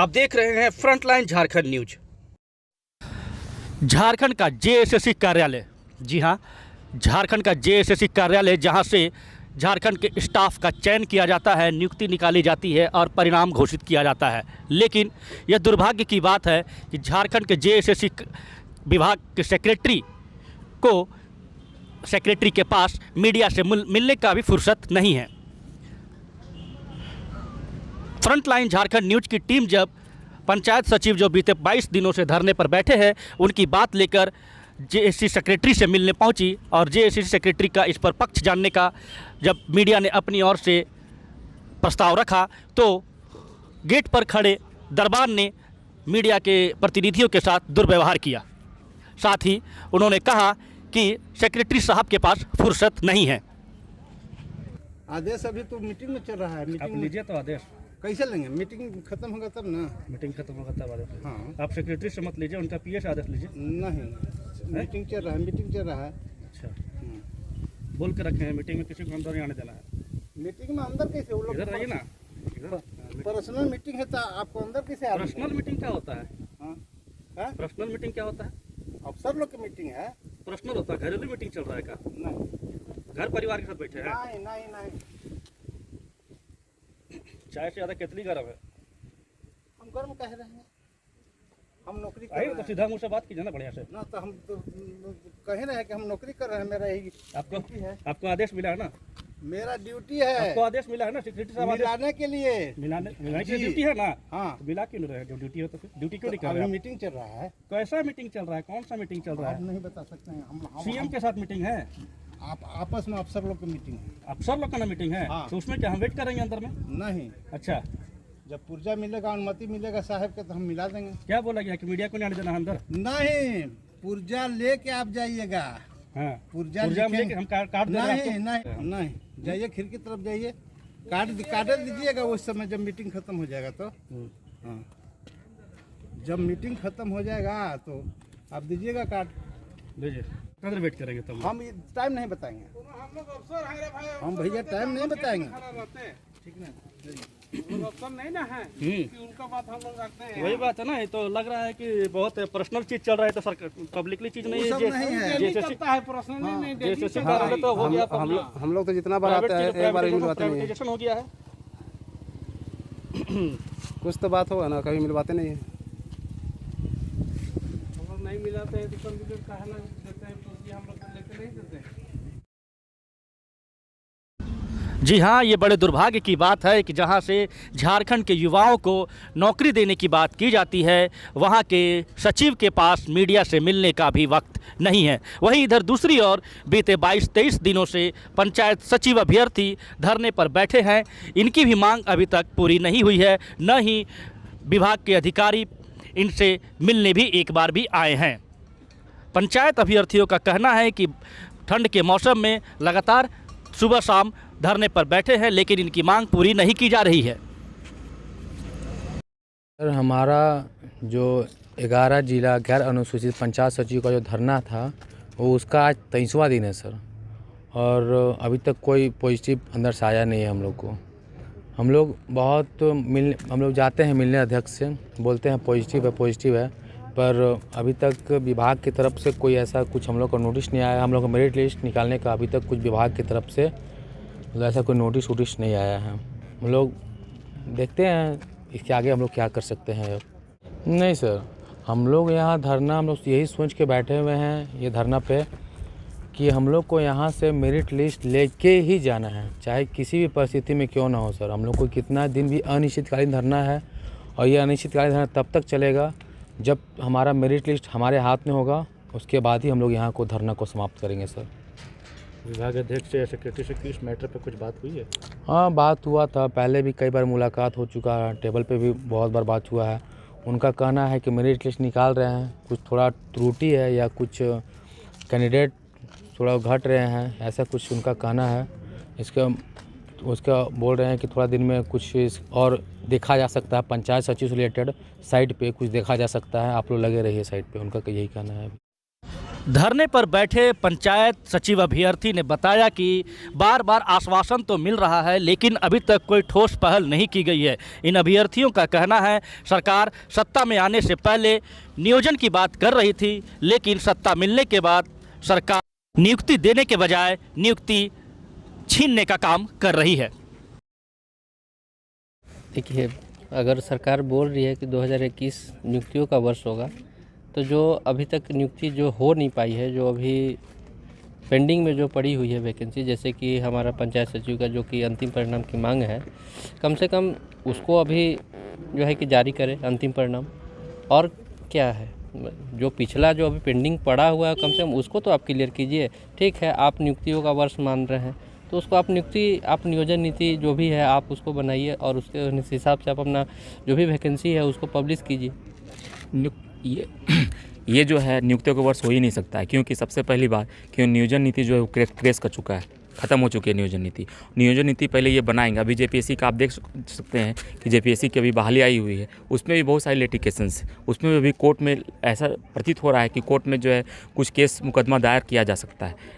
आप देख रहे हैं फ्रंटलाइन झारखंड न्यूज। झारखंड का जेएसएससी कार्यालय, जी हाँ, झारखंड का जेएसएससी कार्यालय, जहां से झारखंड के स्टाफ का चयन किया जाता है, नियुक्ति निकाली जाती है और परिणाम घोषित किया जाता है। लेकिन यह दुर्भाग्य की बात है कि झारखंड के जेएसएससी विभाग के सेक्रेटरी के पास मीडिया से मिलने का भी फुर्सत नहीं है। फ्रंटलाइन झारखंड न्यूज की टीम जब पंचायत सचिव जो बीते 22 दिनों से धरने पर बैठे हैं, उनकी बात लेकर जेएसएससी सेक्रेटरी से मिलने पहुंची और जेएसएससी सेक्रेटरी का इस पर पक्ष जानने का जब मीडिया ने अपनी ओर से प्रस्ताव रखा, तो गेट पर खड़े दरबार ने मीडिया के प्रतिनिधियों के साथ दुर्व्यवहार किया। साथ ही उन्होंने कहा कि सेक्रेटरी साहब के पास फुर्सत नहीं है। आदेश अभी तो मीटिंग में चल रहा है। मीटिंग आप लीजिए तो आदेश कैसे लेंगे? मीटिंग खत्म होगा तब ना। मीटिंग खत्म होगा तब आदेश। हाँ, आप सेक्रेटरी से मत लीजिए, उनका पीए से आदेश लीजिए। नहीं, मीटिंग चल रहा है, मीटिंग चल रहा है। अच्छा, बोल के रखे हैं मीटिंग में किसी को अंदर नहीं आने देना है। मीटिंग में अंदर कैसे? वो लोग इधर रहिए ना, इधर। पर्सनल मीटिंग है तो आपको अंदर कैसे आ? पर्सनल मीटिंग क्या होता है? हाँ, पर्सनल मीटिंग क्या होता है? अफसर लोग की मीटिंग है। पर्सनल होता है, घरेलू मीटिंग चल रहा है क्या? नहीं घर परिवार के साथ बैठे हैं? नहीं नहीं नहीं, चाय से ज़्यादा कितनी गर्म है? हम गर्म कह रहे हैं, हम नौकरी कर आइए रहे तो हैं सीधा मुँह से बात कीजिए ना, बढ़िया से। ना। तो हम तो कह रहे हैं कि हम नौकरी कर रहे हैं। मेरा यही आपको ड्यूटी है। आपको आदेश मिला है ना? मेरा ड्यूटी है। आपको आदेश मिला है ना सेक्रेटरी साहब? मिलाने के लिए। मिलाने की जी। ड्यूटी है ना? हाँ, तो मिला क्यों नहीं रहे? जो ड्यूटी है तो फिर ड्यूटी क्यों नहीं कर अभी रहे हैं? मीटिंग चल रहा है। कैसा मीटिंग चल रहा है? कौन सा मीटिंग चल रहा आप है? नहीं बता सकते हैं। हम सीएम के साथ मीटिंग है? आप आपस में अफसर लोग की मीटिंग है। अफसर लोग का ना मीटिंग है? हाँ। तो उसमें क्या हम वेट करेंगे अंदर में? नहीं, अच्छा, जब पुर्जा मिलेगा, अनुमति मिलेगा साहब के, तो हम मिला देंगे। क्या बोला गया कि मीडिया को नहीं आने देना है अंदर? नहीं, पुर्जा लेके आप जाइएगा। हाँ, पुर्जा पुर्जा में लिखें- लेके हम कार्ड दे रहे हैं नहीं आपको? नहीं नहीं, जाइए खिड़की तरफ जाइए, कार्ड दीजिएगा। उस समय जब मीटिंग खत्म हो जाएगा तो हाँ, जब मीटिंग खत्म हो जाएगा तो आप दीजिएगा कार्ड। लीजिए, कदर वेट करेंगे तब। हम टाइम नहीं बताएंगे। हम भैया टाइम नहीं बताएंगे। ठीक ना? ऑप्शन नहीं ना है कि उनका बात हम लोग रखते हैं। वही बात है ना। ये तो लग रहा है कि बहुत पर्सनल चीज चल रहा है, तो सरकार पब्लिकली चीज नहीं वो सब नहीं है। है। जैसे चलता है पर्सनली नहीं डेली जैसे चलता है। कार्यालय तो हो गया, हम लोग तो जितना बार आते हैं एक बार भी मिलवाते नहीं है। प्राइवेटाइजेशन हो गया है। कुछ तो बात होगा ना, कभी मिलवाते नहीं है। हम लोग नहीं मिलाते हैं तो कंप्यूटर कहना देते हैं तो हम लोग लेके नहीं देते। जी हाँ, ये बड़े दुर्भाग्य की बात है कि जहाँ से झारखंड के युवाओं को नौकरी देने की बात की जाती है, वहाँ के सचिव के पास मीडिया से मिलने का भी वक्त नहीं है। वहीं इधर दूसरी ओर बीते 22-23 दिनों से पंचायत सचिव अभ्यर्थी धरने पर बैठे हैं। इनकी भी मांग अभी तक पूरी नहीं हुई है, न ही विभाग के अधिकारी इनसे मिलने भी एक बार भी आए हैं। पंचायत अभ्यर्थियों का कहना है कि ठंड के मौसम में लगातार सुबह शाम धरने पर बैठे हैं, लेकिन इनकी मांग पूरी नहीं की जा रही है। सर, हमारा जो 11 जिला गैर अनुसूचित पंचायत सचिव का जो धरना था, वो उसका आज 23वां दिन है सर। और अभी तक कोई पॉजिटिव अंदर से आया नहीं है हम लोग को। हम लोग जाते हैं मिलने अध्यक्ष से, बोलते हैं पॉजिटिव है, पर अभी तक विभाग की तरफ से कोई ऐसा कुछ हम लोग को नोटिस नहीं आया। हम लोग को मेरिट लिस्ट निकालने का अभी तक कुछ विभाग की तरफ से ऐसा कोई नोटिस नहीं आया है। हम लोग देखते हैं इसके आगे हम लोग क्या कर सकते हैं। नहीं सर, हम लोग यहाँ धरना, हम लोग यही सोच के बैठे हुए हैं ये धरना पे कि हम लोग को यहाँ से मेरिट लिस्ट लेके ही जाना है, चाहे किसी भी परिस्थिति में क्यों ना हो सर। हम लोग को कितना दिन भी अनिश्चितकालीन धरना है, और ये अनिश्चितकालीन धरना तब तक चलेगा जब हमारा मेरिट लिस्ट हमारे हाथ में होगा। उसके बाद ही हम लोग यहाँ को धरना को समाप्त करेंगे सर। विभाग अध्यक्ष से सेक्रेटरी से किस मैटर पे कुछ बात हुई है? हाँ, बात हुआ था, पहले भी कई बार मुलाकात हो चुका है, टेबल पे भी बहुत बार बात हुआ है। उनका कहना है कि मेरिट लिस्ट निकाल रहे हैं, कुछ थोड़ा त्रुटि है या कुछ कैंडिडेट थोड़ा घट रहे हैं, ऐसा कुछ उनका कहना है। उसका बोल रहे हैं कि थोड़ा दिन में कुछ और देखा जा सकता है, पंचायत सचिव से रिलेटेड साइट पे कुछ देखा जा सकता है। आप लोग लगे रहिए साइट पे, उनका यही कहना है। धरने पर बैठे पंचायत सचिव अभ्यर्थी ने बताया कि बार बार आश्वासन तो मिल रहा है, लेकिन अभी तक कोई ठोस पहल नहीं की गई है। इन अभ्यर्थियों का कहना है सरकार सत्ता में आने से पहले नियोजन की बात कर रही थी, लेकिन सत्ता मिलने के बाद सरकार नियुक्ति देने के बजाय नियुक्ति छीनने का काम कर रही है। देखिए, अगर सरकार बोल रही है कि 2021 नियुक्तियों का वर्ष होगा, तो जो अभी तक नियुक्ति जो हो नहीं पाई है, जो अभी पेंडिंग में जो पड़ी हुई है वैकेंसी, जैसे कि हमारा पंचायत सचिव का जो कि अंतिम परिणाम की मांग है, कम से कम उसको अभी जो है कि जारी करें अंतिम परिणाम। और क्या है, जो पिछला जो अभी पेंडिंग पड़ा हुआ है, कम से कम उसको तो आप क्लियर कीजिए। ठीक है, आप नियुक्तियों का वर्ष मान रहे हैं, तो उसको आप नियोजन नीति जो भी है आप उसको बनाइए और उसके हिसाब से आप अपना जो भी वैकेंसी है उसको पब्लिश कीजिए। ये जो है नियुक्तियों का वर्ष हो ही नहीं सकता है, क्योंकि सबसे पहली बात कि नियोजन नीति जो है वो क्रेश कर चुका है, ख़त्म हो चुकी है नियोजन नीति। नियोजन नीति पहले ये बनाएंगे। अभी जेपीएससी का आप देख सकते हैं कि जेपीएससी की अभी बहाली आई हुई है, उसमें भी बहुत सारे लिटिगेशंस, उसमें भी कोर्ट में ऐसा प्रतीत हो रहा है कि कोर्ट में जो है कुछ केस मुकदमा दायर किया जा सकता है।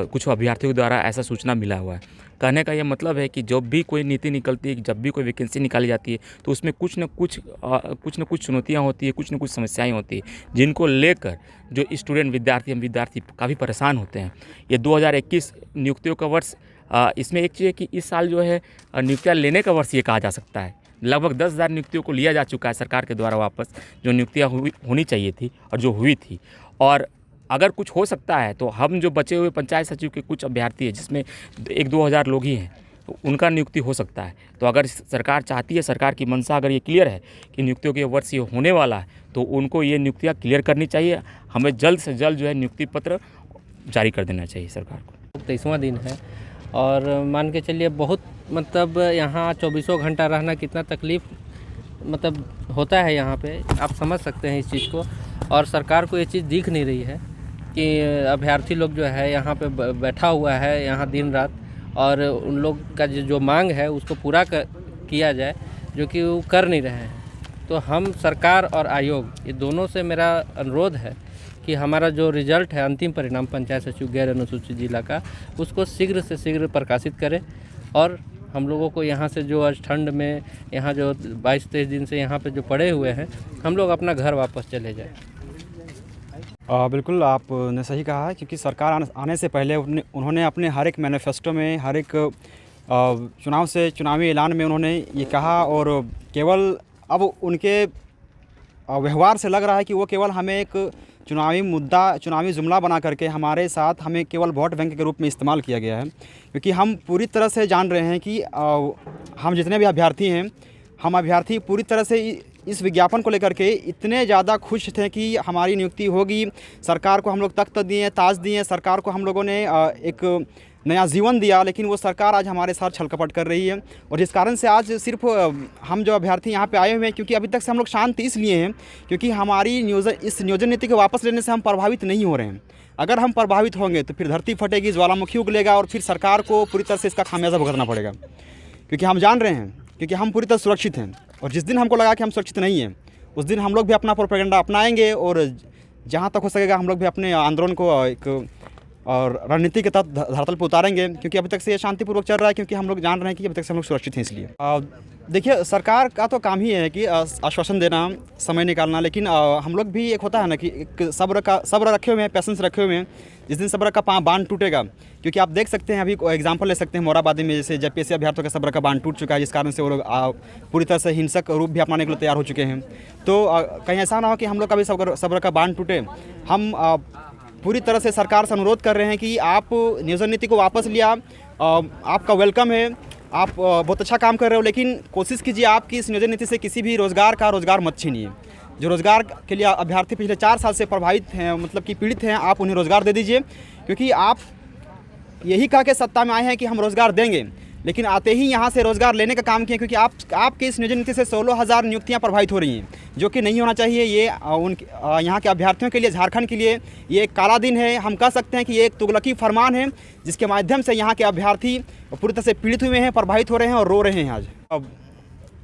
कुछ अभ्यर्थियों द्वारा ऐसा सूचना मिला हुआ है। कहने का ये मतलब है कि जब भी कोई नीति निकलती है, जब भी कोई वैकेंसी निकाली जाती है, तो उसमें कुछ न कुछ चुनौतियाँ होती है, कुछ न कुछ समस्याएं होती है, जिनको लेकर जो स्टूडेंट विद्यार्थी काफ़ी परेशान होते हैं। ये 2021 नियुक्तियों का वर्ष, इसमें एक चीज़ है कि इस साल जो है नियुक्तियाँ लेने का वर्ष ये कहा जा सकता है। लगभग 10,000 नियुक्तियों को लिया जा चुका है सरकार के द्वारा वापस, जो नियुक्तियाँ होनी चाहिए थी और जो हुई थी। और अगर कुछ हो सकता है तो हम जो बचे हुए पंचायत सचिव के कुछ अभ्यर्थी हैं, जिसमें 1-2 हज़ार लोग ही हैं, तो उनका नियुक्ति हो सकता है। तो अगर सरकार चाहती है, सरकार की मंशा अगर ये क्लियर है कि नियुक्तियों के वर्ष ये होने वाला है, तो उनको ये नियुक्तियाँ क्लियर करनी चाहिए। हमें जल्द से जल्द जो है नियुक्ति पत्र जारी कर देना चाहिए सरकार को। 23वां दिन है और मान के चलिए बहुत मतलब यहाँ 24 घंटा रहना कितना तकलीफ़ मतलब होता है यहाँ पे, आप समझ सकते हैं इस चीज़ को। और सरकार को ये चीज़ दिख नहीं रही है कि अभ्यर्थी लोग जो है यहाँ पे बैठा हुआ है यहाँ दिन रात, और उन लोग का जो मांग है उसको पूरा किया जाए, जो कि वो कर नहीं रहे हैं। तो हम सरकार और आयोग, ये दोनों से मेरा अनुरोध है कि हमारा जो रिजल्ट है अंतिम परिणाम पंचायत सचिव गैर अनुसूचित जिला का, उसको शीघ्र से शीघ्र प्रकाशित करें। और हम लोगों को यहाँ से जो आज ठंड में यहाँ जो 22-23 दिन से यहाँ पे जो पड़े हुए हैं, हम लोग अपना घर वापस चले जाएं। बिल्कुल आपने सही कहा है, क्योंकि सरकार आने से पहले उन्होंने अपने हर एक मैनिफेस्टो में, हर एक चुनावी ऐलान में उन्होंने ये कहा, और केवल अब उनके व्यवहार से लग रहा है कि वो केवल हमें एक चुनावी मुद्दा, चुनावी जुमला बना करके हमारे साथ हमें केवल वोट बैंक के रूप में इस्तेमाल किया गया है। क्योंकि हम पूरी तरह से जान रहे हैं कि हम जितने भी अभ्यर्थी हैं, हम अभ्यर्थी पूरी तरह से इस विज्ञापन को लेकर के इतने ज़्यादा खुश थे कि हमारी नियुक्ति होगी। सरकार को हम लोग तख्त दिए, ताज दिए, सरकार को हम लोगों ने एक नया जीवन दिया, लेकिन वो सरकार आज हमारे साथ छलकपट कर रही है। और जिस कारण से आज सिर्फ हम जो अभ्यर्थी यहाँ पे आए हुए हैं, क्योंकि अभी तक से हम लोग शांत इसलिए हैं क्योंकि हमारी इस नियोजन नीति को वापस लेने से हम प्रभावित नहीं हो रहे हैं। अगर हम प्रभावित होंगे तो फिर धरती फटेगी, ज्वालामुखी उगलेगा और फिर सरकार को पूरी तरह से इसका खामियाजा भुगतना पड़ेगा। क्योंकि हम जान रहे हैं, क्योंकि हम पूरी तरह सुरक्षित हैं, और जिस दिन हमको लगा कि हम सुरक्षित नहीं हैं, उस दिन हम लोग भी अपना प्रोपेगेंडा अपनाएंगे, और जहाँ तक हो सकेगा हम लोग भी अपने आंदोलन को एक और रणनीति के तहत धरातल पर उतारेंगे। क्योंकि अभी तक से ये शांतिपूर्वक चल रहा है, क्योंकि हम लोग जान रहे हैं कि अभी तक से हम लोग सुरक्षित हैं। इसलिए देखिए, सरकार का तो काम ही है कि आश्वासन देना, समय निकालना, लेकिन हम लोग भी एक होता है ना कि एक सब्र रखे हुए हैं, पैसेंस रखे हुए हैं। जिस दिन सब्र का बांध टूटेगा, क्योंकि आप देख सकते हैं, अभी एग्जांपल ले सकते हैं मोराबादी में, जैसे जेपीएससी अभ्यर्थियों का सब्र का बांध टूट चुका है, जिस कारण से वो लोग पूरी तरह से हिंसक रूप भी अपनाने के लिए तैयार हो चुके हैं। तो कहीं ऐसा ना हो कि हम लोग का भी सब्र का बांध टूटे। हम पूरी तरह से सरकार से अनुरोध कर रहे हैं कि आप नियोजन नीति को वापस लिया, आपका वेलकम है, आप बहुत अच्छा काम कर रहे हो, लेकिन कोशिश कीजिए आपकी इस नियोजन नीति से किसी भी रोज़गार मत छीनिए। जो रोज़गार के लिए अभ्यर्थी पिछले 4 साल से प्रभावित हैं, मतलब कि पीड़ित हैं, आप उन्हें रोज़गार दे दीजिए। क्योंकि आप यही कह के सत्ता में आए हैं कि हम रोज़गार देंगे, लेकिन आते ही यहाँ से रोज़गार लेने का काम किया। क्योंकि आपके इस नियोजन नीति से 16,000 नियुक्तियाँ प्रभावित हो रही हैं, जो कि नहीं होना चाहिए। ये यहाँ के अभ्यर्थियों के लिए, झारखंड के लिए ये एक काला दिन है। हम कह सकते हैं कि ये एक तुगलकी फरमान है, जिसके माध्यम से यहाँ के अभ्यर्थी पूरी तरह से पीड़ित हुए हैं, प्रभावित हो रहे हैं और रो रहे हैं। आज अब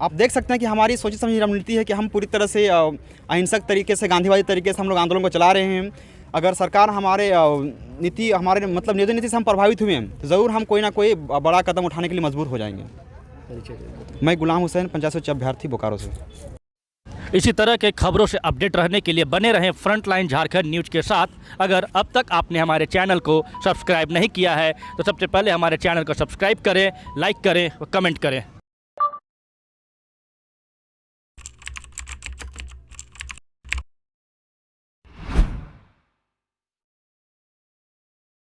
आप देख सकते हैं कि हमारी सोची समझी रणनीति है कि हम पूरी तरह से अहिंसक तरीके से, गांधीवादी तरीके से हम लोग आंदोलन को चला रहे हैं। अगर सरकार हमारे नीति हमारे मतलब नियोजन नीति से हम प्रभावित हुए हैं तो ज़रूर हम कोई ना कोई बड़ा कदम उठाने के लिए मजबूर हो जाएंगे। मैं गुलाम हुसैन, पंचायत सचिव अभ्यर्थी बोकारो से। इसी तरह के खबरों से अपडेट रहने के लिए बने रहें फ्रंटलाइन झारखंड न्यूज़ के साथ। अगर अब तक आपने हमारे चैनल को सब्सक्राइब नहीं किया है तो सबसे पहले हमारे चैनल को सब्सक्राइब करें, लाइक करें और कमेंट करें।